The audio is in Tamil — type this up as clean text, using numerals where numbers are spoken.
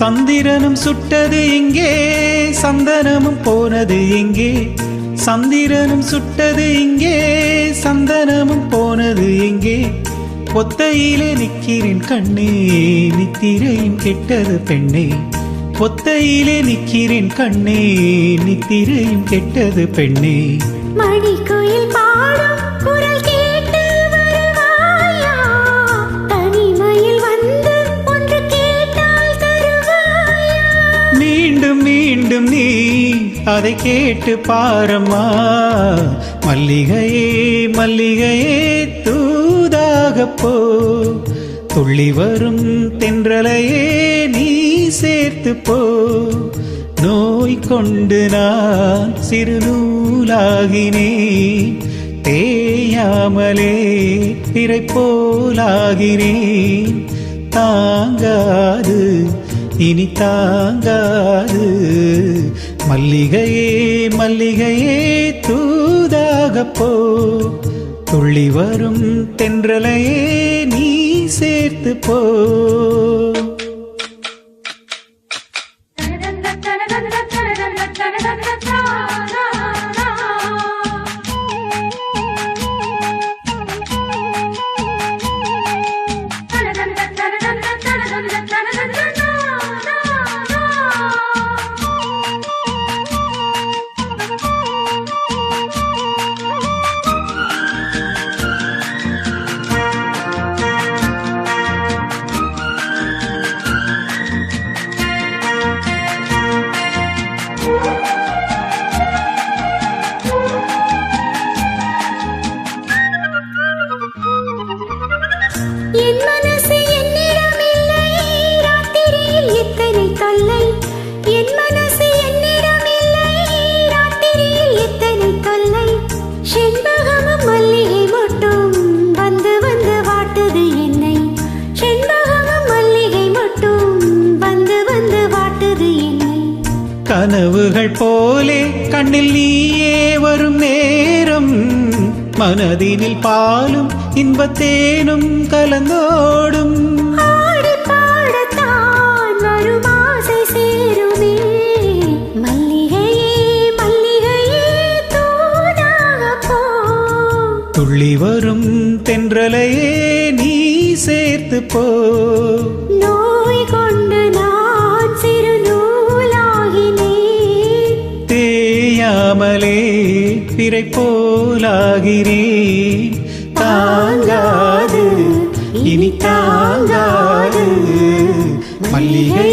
சந்திரனும் சுட்டது எங்கே, சந்தனமும் போனது எங்கே? சந்திரனும் சுட்டது இங்கே, சந்தனமும் போனது எங்கே? ஒத்தையிலே நிற்கிறேன் கண்ணே, நித்திரையும் கெட்டது பெண்ணே. ஒத்தையிலே நிற்கிறேன் கண்ணே, நித்திரையும் கெட்டது பெண்ணே. மணிக்குயில் பாடும் குரல் கேட்டு வருவாயா? தனிமையில் வந்து ஒன்று கேட்டால் தருவாயா? மீண்டும் மீண்டும் நீ அதை கேட்டு பாரம்மா. மல்லிகையே மல்லிகையே தூதாக போ, துள்ளி வரும் தென்றலையே நீ சேர்த்து போ. நோய் கொண்டு நான் சிறுநூலாகினேன், தேயாமலே திரை போலாகினேன். தாங்காது இனி தாங்காது, மல்லிகையே மல்லிகையே தூதாக போ, துள்ளி வரும் தென்றலையே நீ சேர்த்து போ. என் மனசு என்னிடமில்லை, ராத்திரியில் எத்தனை தொல்லை. என் மனசு என்னிடமில்லை, ராத்திரியில் எத்தனை தொல்லை. செண்பகமும் மல்லிகை மட்டும் வந்து வந்து வாட்டுது என்னை. செண்பகமும் மல்லிகை மட்டும் வந்து வந்து வாட்டுது என்னை. கனவுகள் போலே கண்ணில் நீயே வரும் நேரம், மனதினில் பாலும் இன்பத்தேனும் கலந்தோடும். ஆடி பாடத்தான் வரும் ஆசை சேருமே. மல்லிகையே மல்லிகையே தூதாக போ, துள்ளி வரும் தென்றலையே நீ சேர்த்து போ. நோய் கொண்டு நான் சிறுநூலாகினேன், தேயாமலே பிறை போலாகிறேன். தாங்காது இனி தாங்காது, மல்லிகை